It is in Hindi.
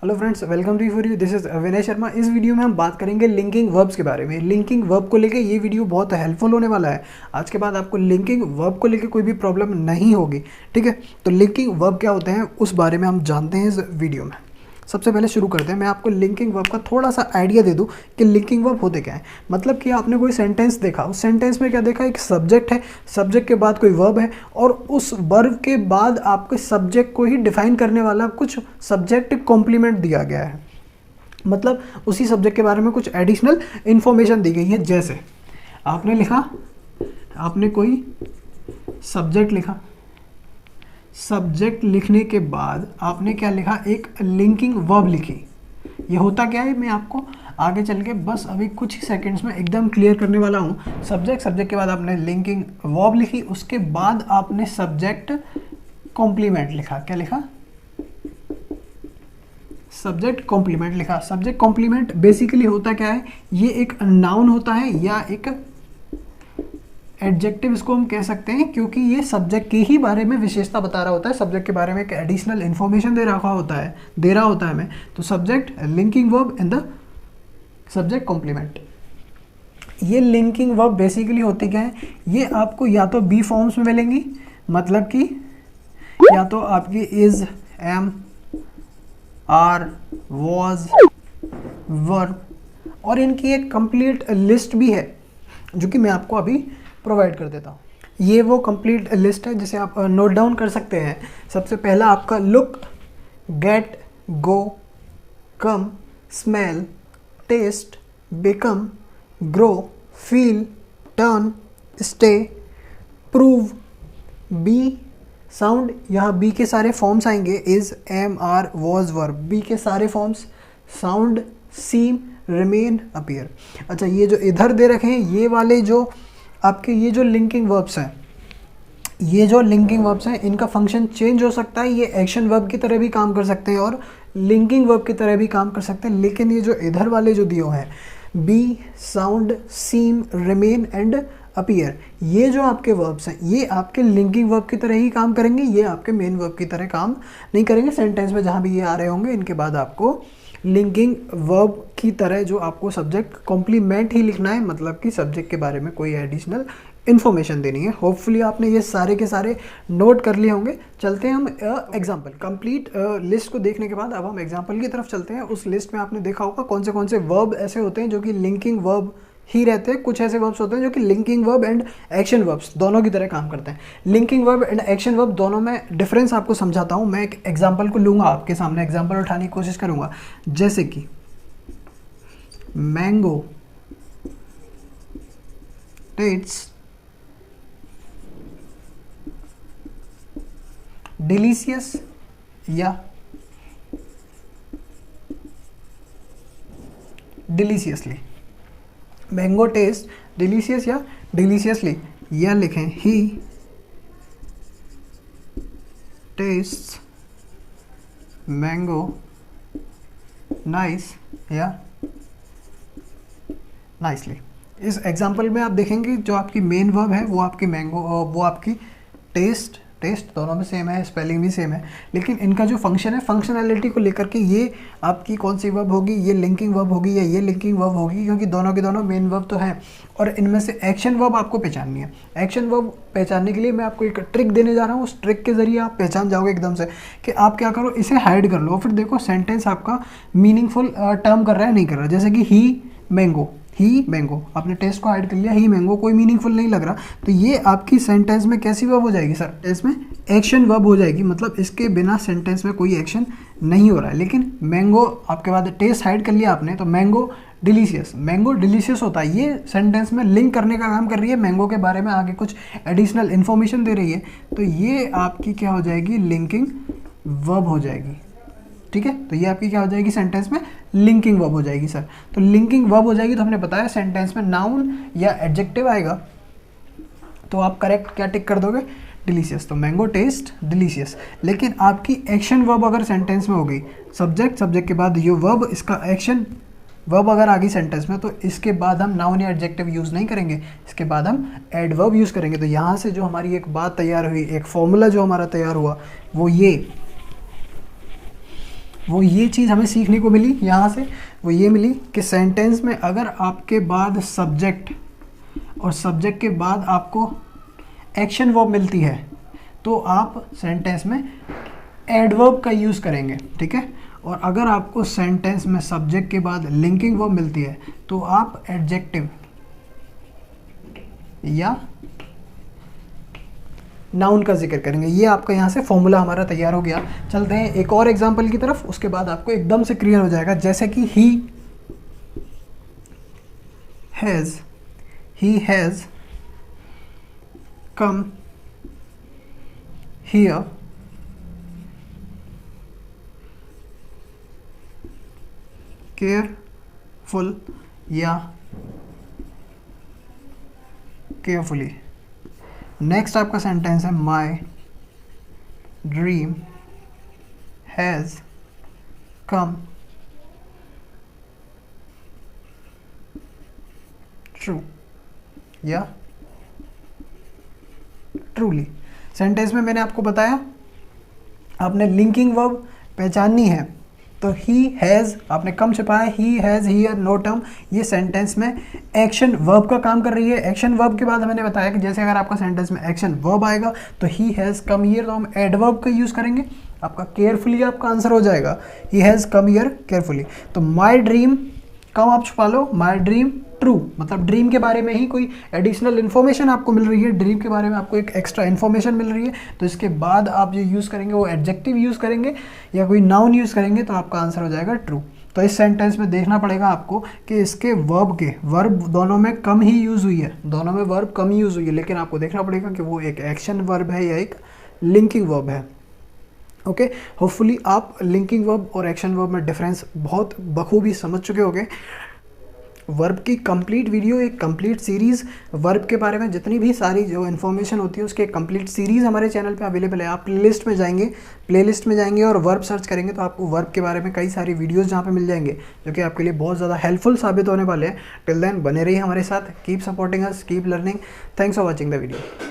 Hello friends, welcome to for you. This is Vinay Sharma. इस वीडियो में हम बात करेंगे लिंकिंग वर्ब्स के बारे में। लिंकिंग वर्ब को लेके ये वीडियो बहुत हेल्पफुल होने वाला है। आज के बाद आपको लिंकिंग वर्ब को लेके कोई भी प्रॉब्लम नहीं होगी, ठीक है। तो लिंकिंग वर्ब क्या होते हैं उस बारे में हम जानते हैं इस वीडियो में। सबसे पहले शुरू करते हैं। मैं आपको लिंकिंग वर्ब का थोड़ा सा आइडिया दे दूं कि लिंकिंग वर्ब होते क्या है। मतलब कि आपने कोई सेंटेंस देखा, उस सेंटेंस में क्या देखा, एक सब्जेक्ट है, सब्जेक्ट के बाद कोई वर्ब है और उस वर्ब के बाद आपके सब्जेक्ट को ही डिफाइन करने वाला कुछ सब्जेक्ट कॉम्प्लीमेंट दिया गया है। मतलब उसी सब्जेक्ट के बारे में कुछ एडिशनल इंफॉर्मेशन दी गई है। जैसे आपने लिखा, आपने कोई सब्जेक्ट लिखा, सब्जेक्ट लिखने के बाद आपने क्या लिखा, एक लिंकिंग वर्ब लिखी। ये होता क्या है मैं आपको आगे चल के बस अभी कुछ ही सेकंड्स में एकदम क्लियर करने वाला हूँ। सब्जेक्ट के बाद आपने लिंकिंग वर्ब लिखी, उसके बाद आपने सब्जेक्ट कॉम्प्लीमेंट लिखा। क्या लिखा? सब्जेक्ट कॉम्प्लीमेंट लिखा। सब्जेक्ट कॉम्प्लीमेंट बेसिकली होता क्या है, ये एक नाउन होता है या एक एडजेक्टिव इसको हम कह सकते हैं, क्योंकि ये सब्जेक्ट के ही बारे में विशेषता बता रहा होता है, सब्जेक्ट के बारे में एक एडिशनल इन्फॉर्मेशन दे रहा होता है हमें। तो subject linking verb in the subject complement. ये लिंकिंग वर्ब बेसिकली होती क्या है, ये आपको या तो बी फॉर्म्स में मिलेंगी, मतलब कि या तो आपकी is, am, are, was, verb, और इनकी एक कंप्लीट लिस्ट भी है जो कि मैं आपको अभी प्रोवाइड कर देता हूँ। ये वो कंप्लीट लिस्ट है जिसे आप नोट डाउन कर सकते हैं। सबसे पहला आपका look, get, go, come, smell, taste, become, grow, feel, turn, stay, prove, be, sound. यहाँ बी के सारे फॉर्म्स आएंगे, is, am, are, was, verb. Be के सारे forms sound, seem, remain, appear. अच्छा, ये जो इधर दे रखे हैं ये वाले जो आपके ये जो लिंकिंग वर्ब्स हैं, इनका फंक्शन चेंज हो सकता है। ये एक्शन वर्ब की तरह भी काम कर सकते हैं और लिंकिंग वर्ब की तरह भी काम कर सकते हैं। लेकिन ये जो इधर वाले जो दिए हैं, be, sound, seem, remain and appear, ये जो आपके वर्ब्स हैं ये आपके लिंकिंग वर्ब की तरह ही काम करेंगे, ये आपके मेन वर्ब की तरह काम नहीं करेंगे। सेंटेंस में जहाँ भी ये आ रहे होंगे इनके बाद आपको लिंकिंग वर्ब की तरह जो आपको सब्जेक्ट कॉम्प्लीमेंट ही लिखना है, मतलब कि सब्जेक्ट के बारे में कोई एडिशनल इन्फॉर्मेशन देनी है। होपफुली आपने ये सारे के सारे नोट कर लिए होंगे। चलते हैं हम एग्जांपल कंप्लीट लिस्ट को देखने के बाद अब हम एग्जांपल की तरफ चलते हैं। उस लिस्ट में आपने देखा होगा कौन से वर्ब ऐसे होते हैं जो कि लिंकिंग वर्ब ही रहते हैं। कुछ ऐसे वर्ब्स होते हैं जो कि linking verb and action verbs दोनों की तरह काम करते हैं। Linking verb and action verb दोनों में डिफरेंस आपको समझाता हूँ। मैं एक एग्जांपल को लूँगा, आपके सामने एग्जांपल उठाने की कोशिश करूँगा। जैसे कि मैंगो टेस्ट्स डिलीशियस या डिलीशियसली। मैंगो टेस्ट डिलीशियस या डिलीशियसली, या लिखें ही टेस्ट मैंगो नाइस या नाइसली। इस एग्जांपल में आप देखेंगे जो आपकी मेन वर्ब है वो आपकी मैंगो, वो आपकी टेस्ट दोनों में सेम है, स्पेलिंग भी सेम है, लेकिन इनका जो फंक्शन है, फंक्शनैलिटी को लेकर के ये आपकी कौन सी वर्ब होगी, ये लिंकिंग वर्ब होगी या ये लिंकिंग वर्ब होगी, क्योंकि दोनों के दोनों मेन वर्ब तो हैं। और इनमें से एक्शन वर्ब आपको पहचाननी है। एक्शन वर्ब पहचानने के लिए मैं आपको एक ट्रिक देने जा रहा हूँ। उस ट्रिक के जरिए आप पहचान जाओगे एकदम से कि आप क्या करो, इसे हाइड कर लो, फिर देखो सेंटेंस आपका मीनिंगफुल टर्म कर रहा है नहीं कर रहा। जैसे कि ही मैंगो, आपने टेस्ट को हाइड कर लिया, ही मैंगो कोई मीनिंगफुल नहीं लग रहा, तो ये आपकी सेंटेंस में कैसी वर्ब हो जाएगी सर? इसमें एक्शन वर्ब हो जाएगी, मतलब इसके बिना सेंटेंस में कोई एक्शन नहीं हो रहा है। लेकिन मैंगो आपके बाद टेस्ट हाइड कर लिया आपने, तो मैंगो डिलीशियस होता है, ये सेंटेंस में लिंक करने का काम कर रही है, मैंगो के बारे में आगे कुछ एडिशनल इन्फॉर्मेशन दे रही है, तो ये आपकी क्या हो जाएगी, लिंकिंग वर्ब हो जाएगी। ठीक है, तो ये आपकी क्या हो जाएगी, सेंटेंस में लिंकिंग वर्ब हो जाएगी सर। तो लिंकिंग वर्ब हो जाएगी तो हमने बताया सेंटेंस में नाउन या एडजेक्टिव आएगा, तो आप करेक्ट क्या टिक कर दोगे, डिलीशियस। तो मैंगो टेस्ट डिलीशियस। लेकिन आपकी एक्शन वर्ब अगर सेंटेंस में हो गई, सब्जेक्ट के बाद ये वर्ब, इसका एक्शन वर्ब अगर आ गई सेंटेंस में, तो इसके बाद हम नाउन या एडजेक्टिव यूज़ नहीं करेंगे, इसके बाद हम एडवर्ब यूज़ करेंगे। तो यहाँ से जो हमारी एक बात तैयार हुई, एक फॉर्मूला जो हमारा तैयार हुआ, वो ये वो ये चीज़ हमें सीखने को मिली यहाँ से, वो ये मिली कि सेंटेंस में अगर आपके बाद सब्जेक्ट और सब्जेक्ट के बाद आपको एक्शन वर्ब मिलती है तो आप सेंटेंस में एडवर्ब का यूज़ करेंगे, ठीक है। और अगर आपको सेंटेंस में सब्जेक्ट के बाद लिंकिंग वर्ब मिलती है तो आप एडजेक्टिव या नाउन का जिक्र करेंगे। ये आपका यहाँ से फॉर्मूला हमारा तैयार हो गया। चलते हैं एक और एग्जांपल की तरफ, उसके बाद आपको एकदम से क्लियर हो जाएगा। जैसे कि he has come here careful या केयरफुली। नेक्स्ट आपका सेंटेंस है my dream has come true या ट्रूली। सेंटेंस में मैंने आपको बताया आपने लिंकिंग वर्ब पहचाननी है, तो ही हैज़ आपने कम छिपाया, he has here no term, ये सेंटेंस में एक्शन वर्ब का काम कर रही है। एक्शन वर्ब के बाद मैंने बताया कि जैसे अगर आपका सेंटेंस में एक्शन वर्ब आएगा तो ही हैज़ कम हियर, तो हम एडवर्ब का यूज़ करेंगे। आपका केयरफुली आपका आंसर हो जाएगा, he has come here carefully. तो माई ड्रीम कम आप छुपा लो, माई ड्रीम ट्रू, मतलब ड्रीम के बारे में ही कोई एडिशनल इन्फॉर्मेशन आपको मिल रही है, ड्रीम के बारे में आपको एक एक्स्ट्रा इन्फॉर्मेशन मिल रही है, तो इसके बाद आप जो यूज़ करेंगे वो एडजेक्टिव यूज़ करेंगे या कोई नाउन यूज़ करेंगे, तो आपका आंसर हो जाएगा ट्रू। तो इस सेंटेंस में देखना पड़ेगा आपको कि इसके वर्ब दोनों में कम ही यूज़ हुई है, दोनों में वर्ब कम यूज़ हुई है, लेकिन आपको देखना पड़ेगा कि वो एक एक्शन वर्ब है या एक लिंकिंग वर्ब है। ओके, होपफुली आप लिंकिंग वर्ब और एक्शन वर्ब में डिफरेंस बहुत बखूबी समझ चुके होंगे। वर्ब की कंप्लीट वीडियो, एक कंप्लीट सीरीज़ वर्ब के बारे में जितनी भी सारी जो इन्फॉर्मेशन होती है उसकी एक कंप्लीट सीरीज़ हमारे चैनल पे अवेलेबल है। आप प्लेलिस्ट में जाएंगे और वर्ब सर्च करेंगे तो आपको वर्ब के बारे में कई सारी वीडियोस जहाँ पे मिल जाएंगे जो कि आपके लिए बहुत ज़्यादा हेल्पफुल साबित होने वाले हैं। टिल देन बने रहिए हमारे साथ, keep supporting us, keep learning. Thanks for watching the video.